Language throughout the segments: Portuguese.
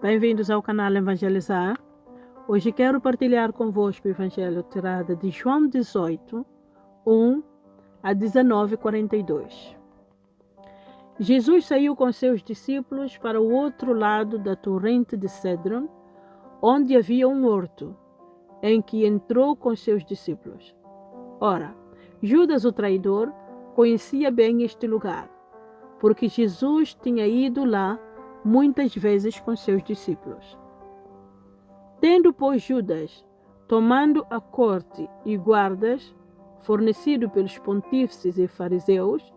Bem-vindos ao canal Evangelizar. Hoje quero partilhar convosco o Evangelho tirado de João 18, 1 a 19:42. Jesus saiu com seus discípulos para o outro lado da torrente de Cedron, onde havia um horto, em que entrou com seus discípulos. Ora, Judas, o traidor, conhecia bem este lugar, porque Jesus tinha ido lá muitas vezes com seus discípulos. Tendo, pois, Judas, tomando a corte e guardas, fornecido pelos pontífices e fariseus,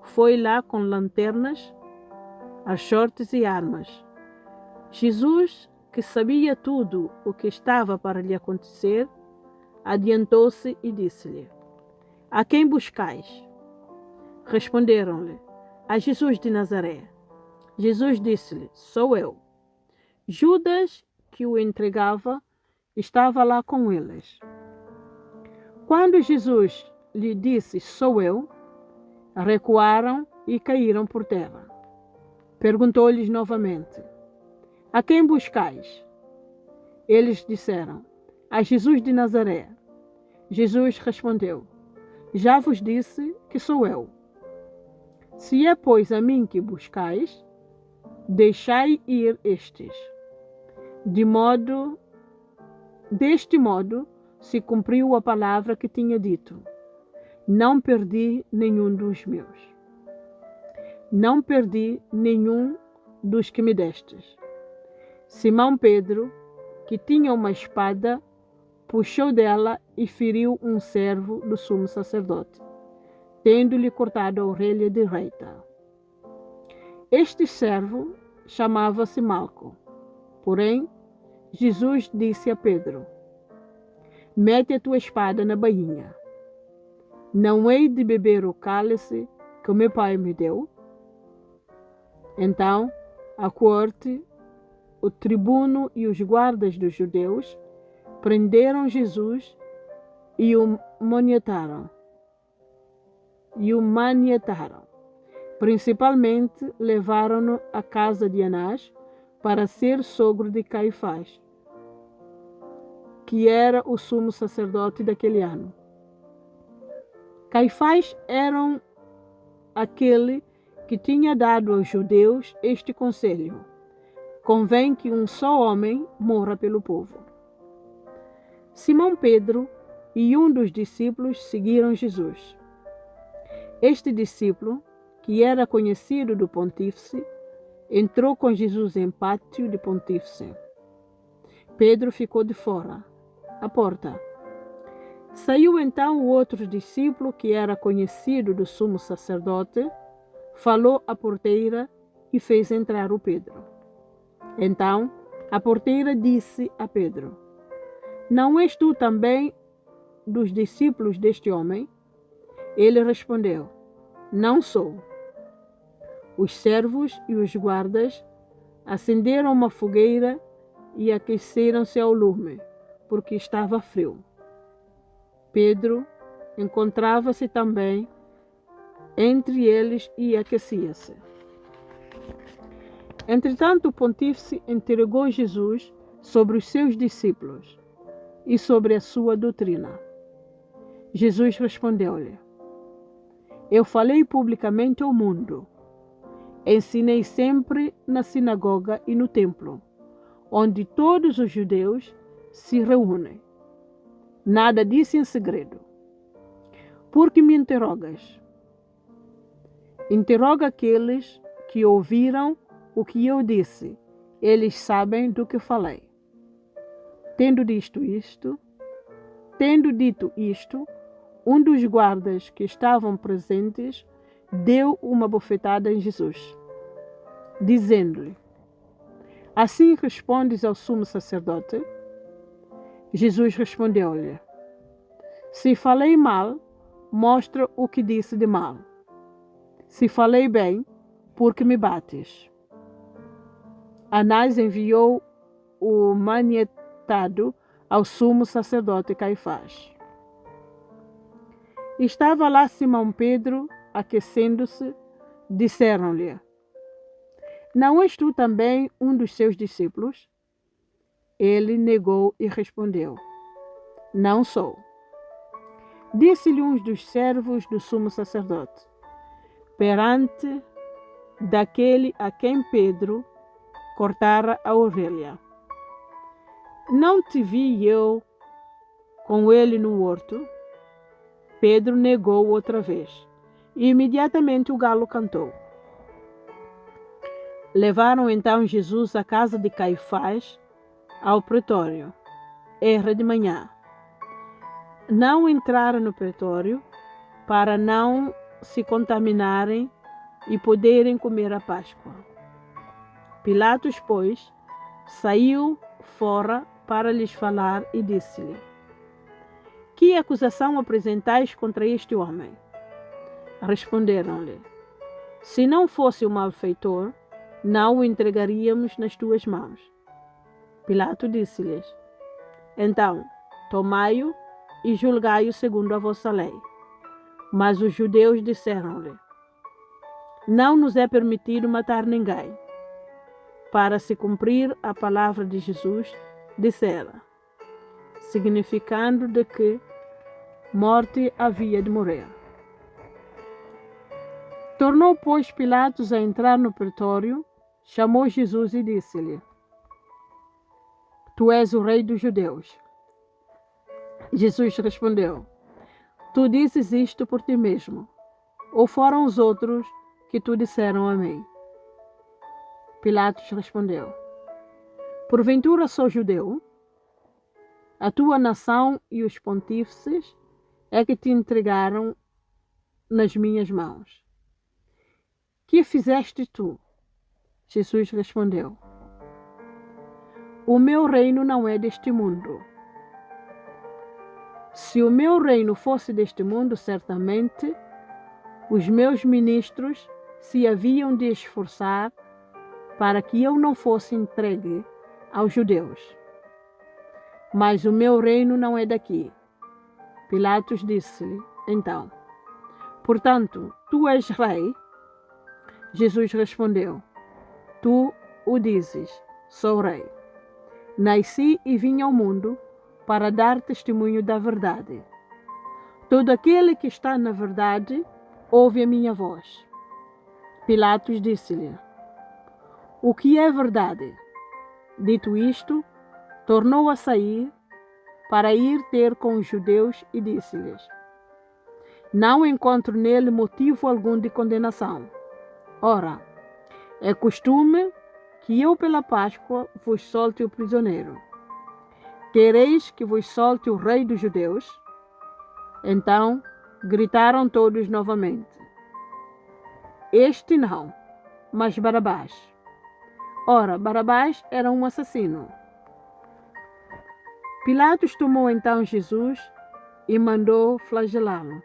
foi lá com lanternas, achotes e armas. Jesus, que sabia tudo o que estava para lhe acontecer, adiantou-se e disse-lhe: A quem buscais? Responderam-lhe: A Jesus de Nazaré. Jesus disse-lhe: Sou eu. Judas, que o entregava, estava lá com eles. Quando Jesus lhe disse: Sou eu, recuaram e caíram por terra. Perguntou-lhes novamente: A quem buscais? Eles disseram: A Jesus de Nazaré. Jesus respondeu: Já vos disse que sou eu. Se é, pois, a mim que buscais, deixai ir estes. Deste modo se cumpriu a palavra que tinha dito: Não perdi nenhum dos meus. Não perdi nenhum dos que me destes. Simão Pedro, que tinha uma espada, puxou dela e feriu um servo do sumo sacerdote, tendo-lhe cortado a orelha direita. Este servo chamava-se Malco. Porém, Jesus disse a Pedro: Mete a tua espada na bainha. Não hei de beber o cálice que o meu pai me deu? Então, a corte, o tribuno e os guardas dos judeus prenderam Jesus e o manietaram. Principalmente levaram-no à casa de Anás para ser sogro de Caifás, que era o sumo sacerdote daquele ano. Caifás era aquele que tinha dado aos judeus este conselho: convém que um só homem morra pelo povo. Simão Pedro e um dos discípulos seguiram Jesus. Este discípulo, que era conhecido do pontífice, entrou com Jesus em pátio de pontífice. Pedro ficou de fora, à porta. Saiu então o outro discípulo, que era conhecido do sumo sacerdote, falou à porteira e fez entrar o Pedro. Então a porteira disse a Pedro: Não és tu também dos discípulos deste homem? Ele respondeu: Não sou. Os servos e os guardas acenderam uma fogueira e aqueceram-se ao lume, porque estava frio. Pedro encontrava-se também entre eles e aquecia-se. Entretanto, o pontífice interrogou Jesus sobre os seus discípulos e sobre a sua doutrina. Jesus respondeu-lhe: Eu falei publicamente ao mundo. Ensinei sempre na sinagoga e no templo, onde todos os judeus se reúnem. Nada disse em segredo. Por que me interrogas? Interroga aqueles que ouviram o que eu disse. Eles sabem do que falei. Tendo dito isto, um dos guardas que estavam presentes deu uma bofetada em Jesus, dizendo-lhe: Assim respondes ao sumo sacerdote? Jesus respondeu-lhe: Se falei mal, mostra o que disse de mal. Se falei bem, por que me bates? Anás enviou o manietado ao sumo sacerdote Caifás. Estava lá Simão Pedro aquecendo-se. Disseram-lhe: Não és tu também um dos seus discípulos? Ele negou e respondeu: Não sou. Disse-lhe um dos servos do sumo sacerdote, perante daquele a quem Pedro cortara a orelha: Não te vi eu com ele no horto? Pedro negou outra vez, e imediatamente o galo cantou. Levaram então Jesus à casa de Caifás, ao pretório. Era de manhã. Não entraram no pretório para não se contaminarem e poderem comer a Páscoa. Pilatos, pois, saiu fora para lhes falar e disse-lhe: Que acusação apresentais contra este homem? Responderam-lhe: Se não fosse o malfeitor, não o entregaríamos nas tuas mãos. Pilato disse-lhes: Então, tomai-o e julgai-o segundo a vossa lei. Mas os judeus disseram-lhe: Não nos é permitido matar ninguém. Para se cumprir a palavra de Jesus, dissera, significando de que morte havia de morrer. Tornou, pois, Pilatos a entrar no pretório, chamou Jesus e disse-lhe: Tu és o rei dos judeus. Jesus respondeu: Tu dizes isto por ti mesmo, ou foram os outros que tu disseram a mim? Pilatos respondeu: Porventura sou judeu? A tua nação e os pontífices é que te entregaram nas minhas mãos. Que fizeste tu? Jesus respondeu: O meu reino não é deste mundo. Se o meu reino fosse deste mundo, certamente os meus ministros se haviam de esforçar para que eu não fosse entregue aos judeus. Mas o meu reino não é daqui. Pilatos disse-lhe, então: Portanto, tu és rei? Jesus respondeu: Tu o dizes, sou rei. Nasci e vim ao mundo para dar testemunho da verdade. Todo aquele que está na verdade ouve a minha voz. Pilatos disse-lhe: O que é verdade? Dito isto, tornou a sair para ir ter com os judeus e disse-lhes: Não encontro nele motivo algum de condenação. Ora, é costume que eu pela Páscoa vos solte o prisioneiro. Quereis que vos solte o rei dos judeus? Então gritaram todos novamente: Este não, mas Barabás. Ora, Barabás era um assassino. Pilatos tomou então Jesus e mandou flagelá-lo.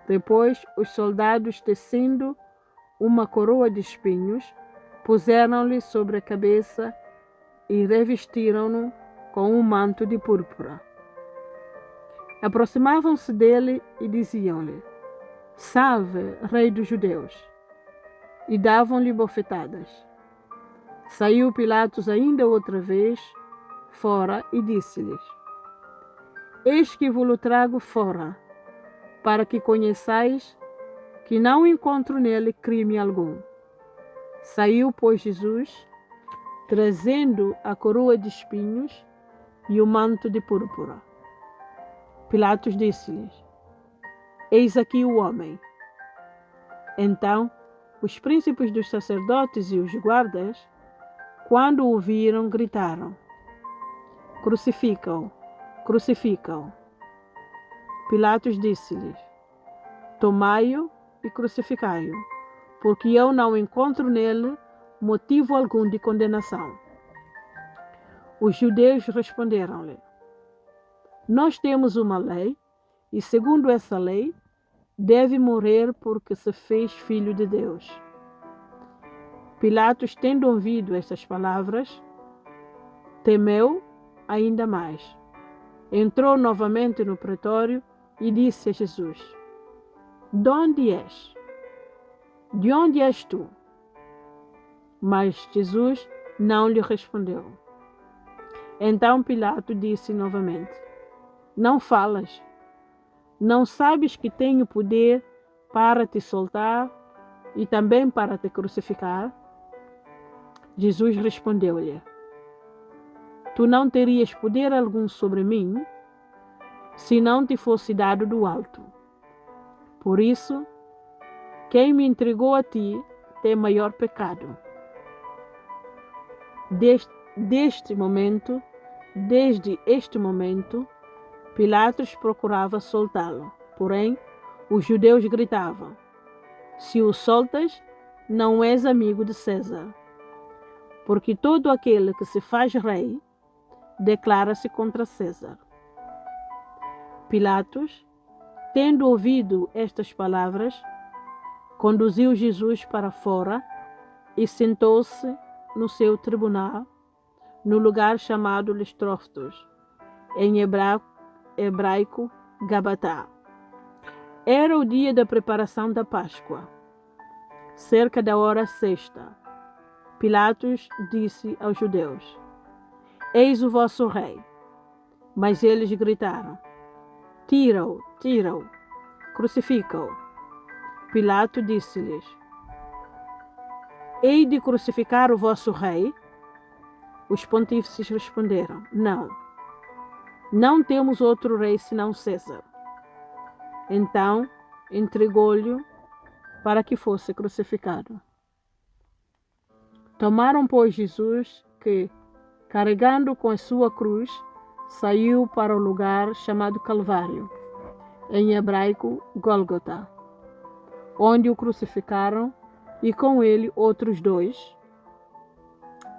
Depois, os soldados, tecendo uma coroa de espinhos, puseram-lhe sobre a cabeça e revestiram-no com um manto de púrpura. Aproximavam-se dele e diziam-lhe: Salve, rei dos judeus! E davam-lhe bofetadas. Saiu Pilatos ainda outra vez fora e disse-lhes: Eis que vos trago fora, para que conheçais que não encontro nele crime algum. Saiu, pois, Jesus, trazendo a coroa de espinhos e o manto de púrpura. Pilatos disse-lhes: Eis aqui o homem. Então, os príncipes dos sacerdotes e os guardas, quando o viram, gritaram: Crucifica-o, crucifica-o. Pilatos disse-lhes: Tomai-o e crucificai-o, porque eu não encontro nele motivo algum de condenação. Os judeus responderam-lhe: Nós temos uma lei, e segundo essa lei, deve morrer porque se fez filho de Deus. Pilatos, tendo ouvido estas palavras, temeu ainda mais. Entrou novamente no pretório e disse a Jesus: De onde és? De onde és tu? Mas Jesus não lhe respondeu. Então Pilato disse novamente: Não falas? Não sabes que tenho poder para te soltar e também para te crucificar? Jesus respondeu-lhe: Tu não terias poder algum sobre mim se não te fosse dado do alto. Por isso, quem me entregou a ti tem maior pecado. Desde este momento, Pilatos procurava soltá-lo. Porém, os judeus gritavam: Se o soltas, não és amigo de César. Porque todo aquele que se faz rei declara-se contra César. Pilatos, tendo ouvido estas palavras, conduziu Jesus para fora e sentou-se no seu tribunal, no lugar chamado Listrófitos, em hebraico Gabatá. Era o dia da preparação da Páscoa, cerca da hora sexta. Pilatos disse aos judeus: Eis o vosso rei. Mas eles gritaram: Tira-o, tira-o, crucifica-o. Pilato disse-lhes: Hei de crucificar o vosso rei? Os pontífices responderam: Não, não temos outro rei senão César. Então entregou-lhe para que fosse crucificado. Tomaram, pois, Jesus, que, carregando com a sua cruz, saiu para o lugar chamado Calvário, em hebraico Gólgota, onde o crucificaram, e com ele outros dois,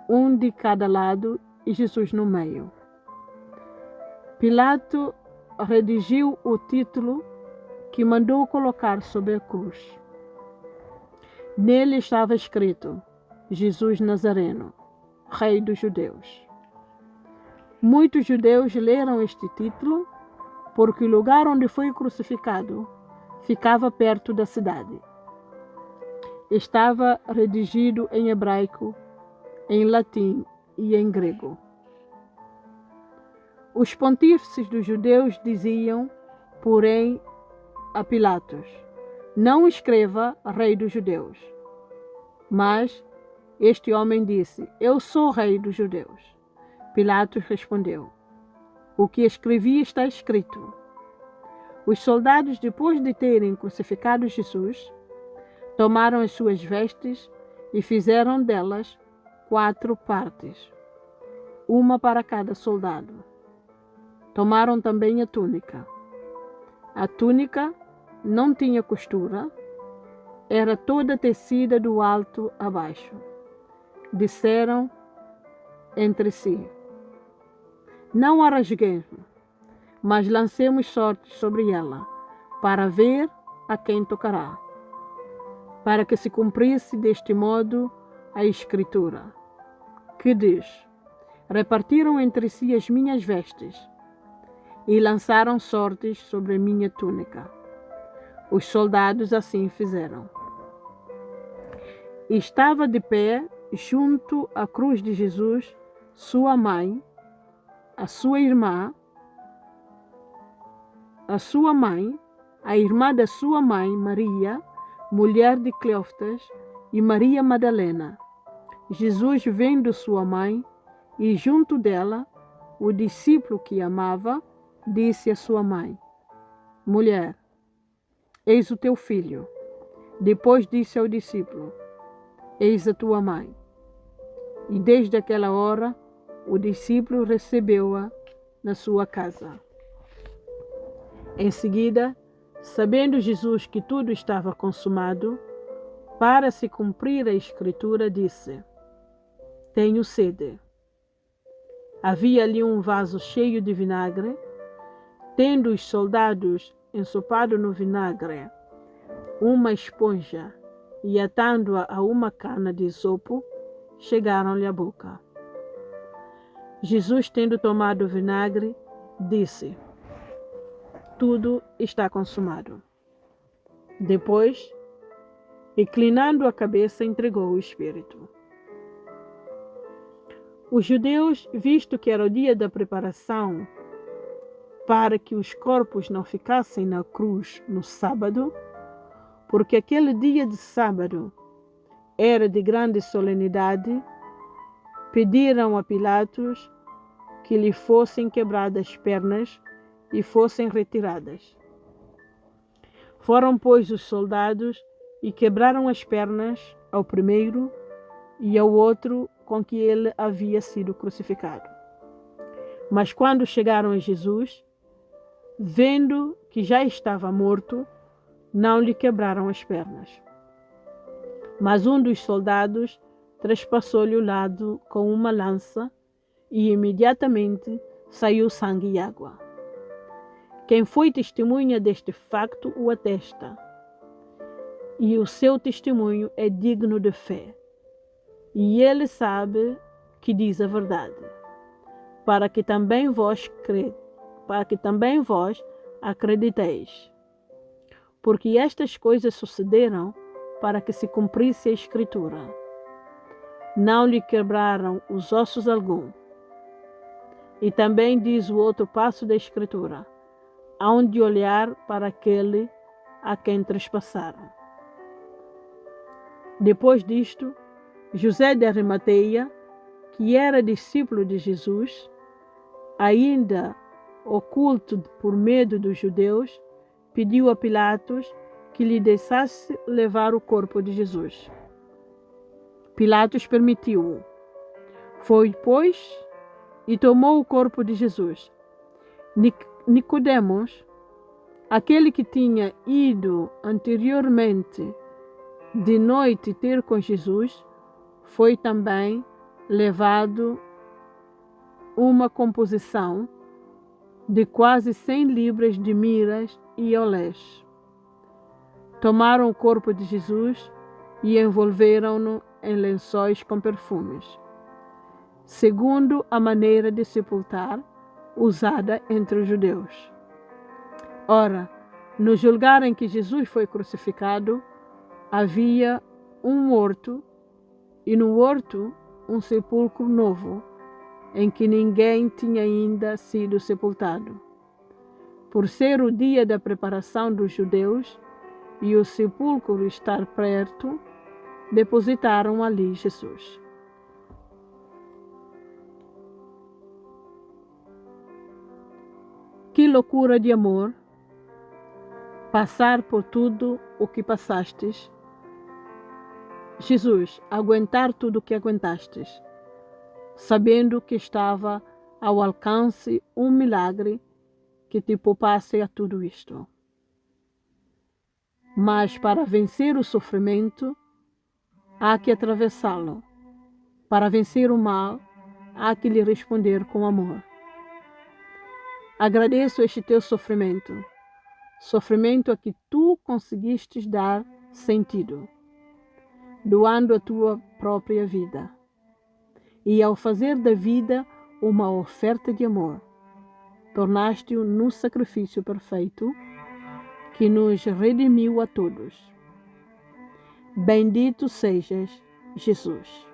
um de cada lado e Jesus no meio. Pilato redigiu o título que mandou colocar sobre a cruz. Nele estava escrito: Jesus Nazareno, Rei dos Judeus. Muitos judeus leram este título porque o lugar onde foi crucificado ficava perto da cidade. Estava redigido em hebraico, em latim e em grego. Os pontífices dos judeus diziam, porém, a Pilatos: Não escreva Rei dos Judeus. Mas este homem disse: Eu sou Rei dos Judeus. Pilatos respondeu: O que escrevi está escrito. Os soldados, depois de terem crucificado Jesus, tomaram as suas vestes e fizeram delas 4 partes, uma para cada soldado. Tomaram também a túnica. A túnica não tinha costura, era toda tecida do alto a baixo. Disseram entre si: Não a rasguemos, mas lancemos sortes sobre ela, para ver a quem tocará, para que se cumprisse deste modo a Escritura, que diz: Repartiram entre si as minhas vestes e lançaram sortes sobre a minha túnica. Os soldados assim fizeram. Estava de pé junto à cruz de Jesus sua mãe, a sua irmã, a irmã da sua mãe, Maria, mulher de Cleófas, e Maria Madalena. Jesus, vendo sua mãe e junto dela o discípulo que amava, disse à sua mãe: Mulher, eis o teu filho. Depois disse ao discípulo: Eis a tua mãe. E desde aquela hora o discípulo recebeu-a na sua casa. Em seguida, sabendo Jesus que tudo estava consumado, para se cumprir a Escritura, disse: Tenho sede. Havia ali um vaso cheio de vinagre. Tendo os soldados ensopado no vinagre uma esponja e atando-a a uma cana de isopo, chegaram-lhe à boca. Jesus, tendo tomado o vinagre, disse: Tudo está consumado. Depois, inclinando a cabeça, entregou o Espírito. Os judeus, visto que era o dia da preparação para que os corpos não ficassem na cruz no sábado, porque aquele dia de sábado era de grande solenidade, pediram a Pilatos que lhe fossem quebradas as pernas e fossem retiradas. Foram, pois, os soldados e quebraram as pernas ao primeiro e ao outro com que ele havia sido crucificado. Mas quando chegaram a Jesus, vendo que já estava morto, não lhe quebraram as pernas. Mas um dos soldados trespassou-lhe o lado com uma lança e imediatamente saiu sangue e água. Quem foi testemunha deste facto o atesta, e o seu testemunho é digno de fé. E ele sabe que diz a verdade, para que também vós acrediteis. Porque estas coisas sucederam para que se cumprisse a Escritura. Não lhe quebraram os ossos algum. E também diz o outro passo da Escritura: hão de olhar para aquele a quem trespassaram. Depois disto, José de Arimateia, que era discípulo de Jesus, ainda oculto por medo dos judeus, pediu a Pilatos que lhe deixasse levar o corpo de Jesus. Pilatos permitiu-o. Foi, pois, e tomou o corpo de Jesus. Nicodemos, aquele que tinha ido anteriormente de noite ter com Jesus, foi também levado uma composição de quase 100 libras de miras e olés. Tomaram o corpo de Jesus e envolveram-no em lençóis com perfumes, segundo a maneira de sepultar usada entre os judeus. Ora, no lugar em que Jesus foi crucificado, havia um horto, e no horto um sepulcro novo, em que ninguém tinha ainda sido sepultado. Por ser o dia da preparação dos judeus e o sepulcro estar perto, depositaram ali Jesus. Que loucura de amor, passar por tudo o que passastes. Jesus, aguentar tudo o que aguentastes, sabendo que estava ao alcance um milagre que te poupasse a tudo isto. Mas para vencer o sofrimento, há que atravessá-lo. Para vencer o mal, há que lhe responder com amor. Agradeço este teu sofrimento a que tu conseguistes dar sentido, doando a tua própria vida. E ao fazer da vida uma oferta de amor, tornaste-o no sacrifício perfeito que nos redimiu a todos. Bendito sejas, Jesus.